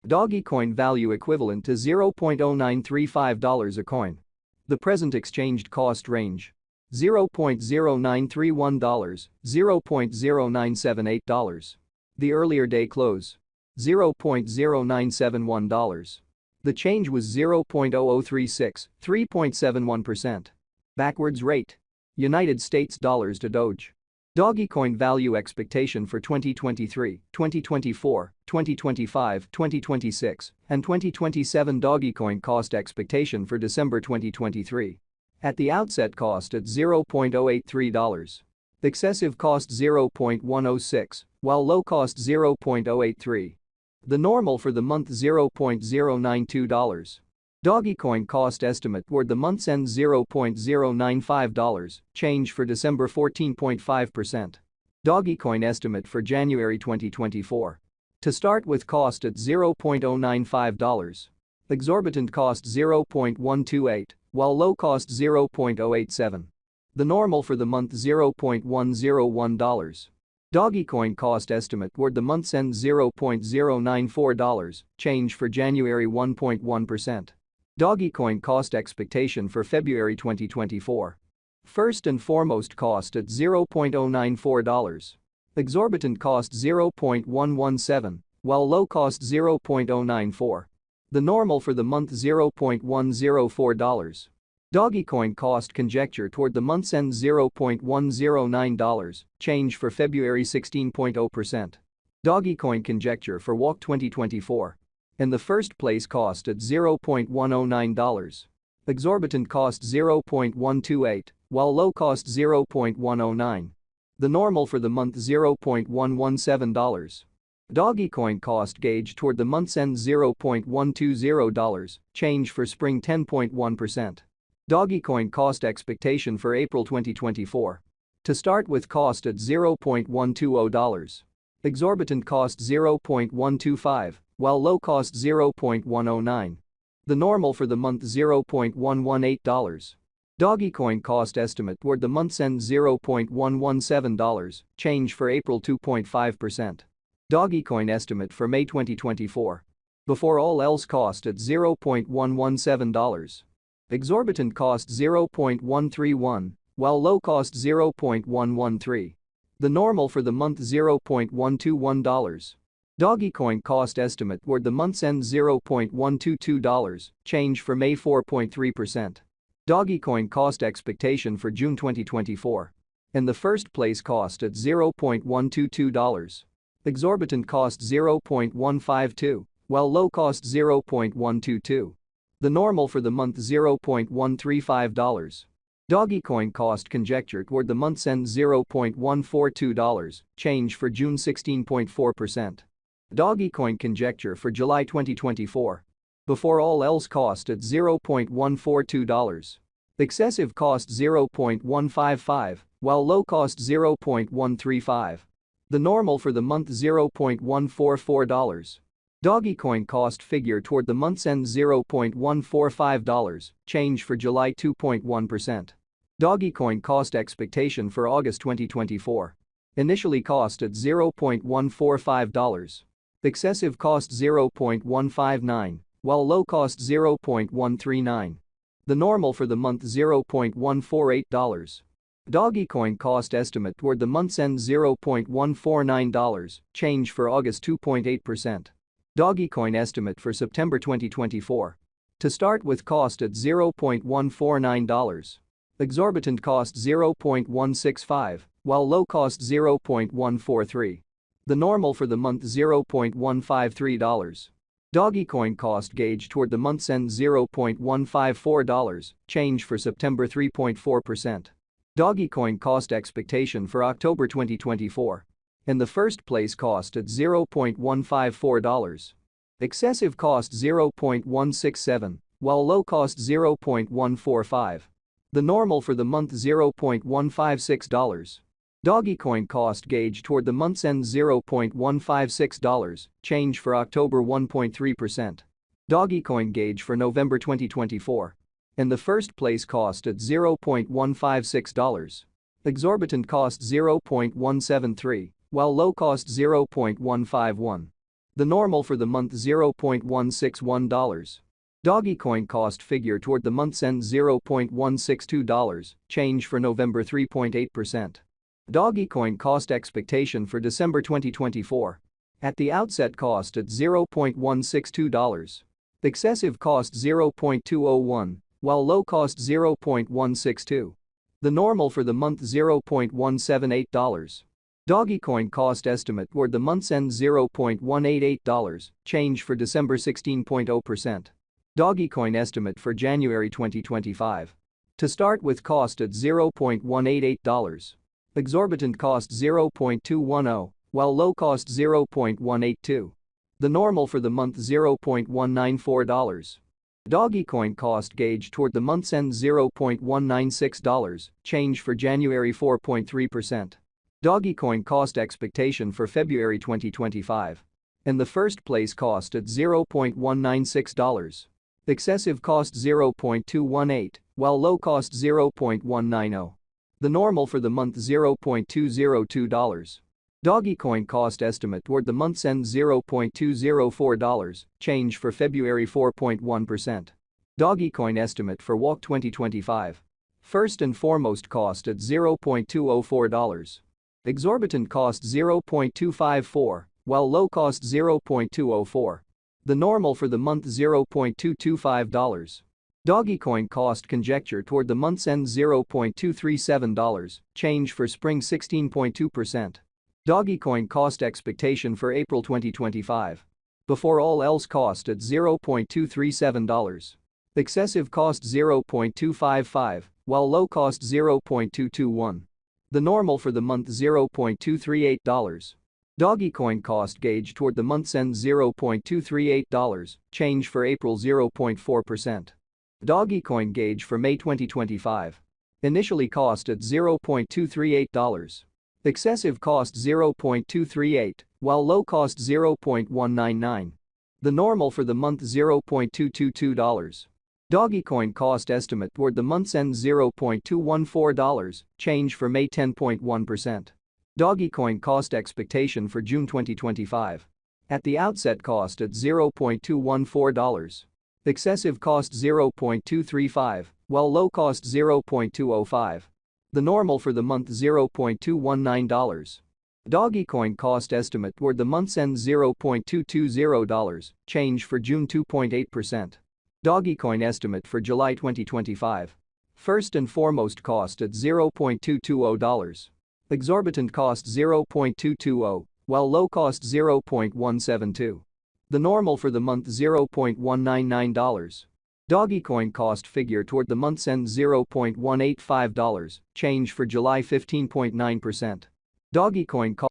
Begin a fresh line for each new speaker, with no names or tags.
Dogecoin value equivalent to $0.0935 a coin. The present exchanged cost range. $0.0931, $0.0978. The earlier day close. $0.0971. The change was 0.0036, 3.71%. Backwards rate. United States dollars to Doge. Dogecoin value expectation for 2023, 2024, 2025, 2026, and 2027. Dogecoin cost expectation for December 2023. At the outset cost at $0.083. Excessive cost $0.106, while low cost $0.083. The normal for the month $0.092. Dogecoin cost estimate toward the month's end $0.095, change for December 14.5%. Dogecoin estimate for January 2024. To start with cost at $0.095. Exorbitant cost $0.128, while low cost $0.087. The normal for the month $0.101. Dogecoin cost estimate toward the month's end $0.094, change for January 1.1%. Dogecoin cost expectation for February 2024. First and foremost cost at $0.094. Exorbitant cost $0.117, while low cost $0.094. The normal for the month $0.104. Dogecoin cost conjecture toward the month's end $0.109, change for February 16.0%. Dogecoin conjecture for WALK 2024. In the first place cost at $0.109. Exorbitant cost $0.128, while low cost $0.109. The normal for the month $0.117. Dogecoin cost gauge toward the month's end $0.120, change for spring 10.1%. Dogecoin cost expectation for April 2024. To start with cost at $0.120. Exorbitant cost $0.125, while low cost $0.109. The normal for the month $0.118. Dogecoin cost estimate toward the month's end $0.117, change for April 2.5%. Dogecoin estimate for May 2024. Before all else cost at $0.117. Exorbitant cost $0.131, while low cost $0.113. The normal for the month $0.121. Dogecoin cost estimate toward the month's end $0.122, change for May 4.3%. Dogecoin cost expectation for June 2024. In the first place cost at $0.122. Exorbitant cost $0.152, while low cost $0.122. The normal for the month $0.135. Dogecoin cost conjecture toward the month's end $0.142, change for June 16.4%. Dogecoin conjecture for July 2024. Before all else cost at $0.142. Excessive cost $0.155, while low cost $0.135. The normal for the month $0.144. Dogecoin cost figure toward the month's end $0.145, change for July 2.1%. Dogecoin cost expectation for August 2024. Initially cost at $0.145. Excessive cost $0.159, while low cost $0.139. The normal for the month $0.148. Dogecoin cost estimate toward the month's end $0.149, change for August 2.8%. Dogecoin estimate for September 2024. To start with cost at $0.149. Exorbitant cost $0.165, while low cost $0.143. The normal for the month $0.153. Dogecoin cost gauge toward the month's end $0.154, change for September 3.4%. Dogecoin cost expectation for October 2024. In the first place cost at $0.154. Excessive cost $0.167, while low cost $0.145. The normal for the month $0.156. Dogecoin cost gauge toward the month's end $0.156, change for October 1.3%. Dogecoin gauge for November 2024. In the first place cost at $0.156. Exorbitant cost $0.173, while low cost $0.151. The normal for the month $0.161. Dogecoin cost figure toward the month's end $0.162, change for November 3.8%. Dogecoin cost expectation for December 2024. At the outset cost at $0.162. Excessive cost $0.201, while low cost $0.162. The normal for the month $0.178. Dogecoin cost estimate toward the month's end $0.188, change for December 16.0%. Dogecoin estimate for January 2025. To start with cost at $0.188. Exorbitant cost $0.210, while low cost $0.182. The normal for the month $0.194. Dogecoin cost gauge toward the month's end $0.196, change for January 4.3%. Dogecoin cost expectation for February 2025. In the first place cost at $0.196. Excessive cost $0.218, while low cost $0.190. The normal for the month $0.202. Dogecoin cost estimate toward the month's end $0.204, change for February 4.1%. Dogecoin estimate for WAC 2025. First and foremost cost at $0.204. Exorbitant cost $0.254, while low cost $0.204. The normal for the month $0.225. Dogecoin cost conjecture toward the month's end $0.237, change for spring 16.2%. Dogecoin cost expectation for April 2025. Before all else cost at $0.237. Excessive cost $0.255, while low cost $0.221. The normal for the month $0.238. Dogecoin cost gauge toward the month's end $0.238, change for April 0.4%. Dogecoin gauge for May 2025. Initially cost at $0.238. Excessive cost $0.238, while low cost $0.199. The normal for the month $0.222. Dogecoin cost estimate toward the month's end $0.214, change for May 10.1%. Dogecoin cost expectation for June 2025. At the outset cost at $0.214. Excessive cost $0.235, while low cost $0.205. The normal for the month $0.219. Dogecoin cost estimate toward the month's end $0.220, change for June 2.8%. Dogecoin estimate for July 2025. First and foremost cost at $0.220. Exorbitant cost $0.220, while low cost $0.172. The normal for the month $0.199. Dogecoin cost figure toward the month's end $0.185, change for July 15.9%. Dogecoin cost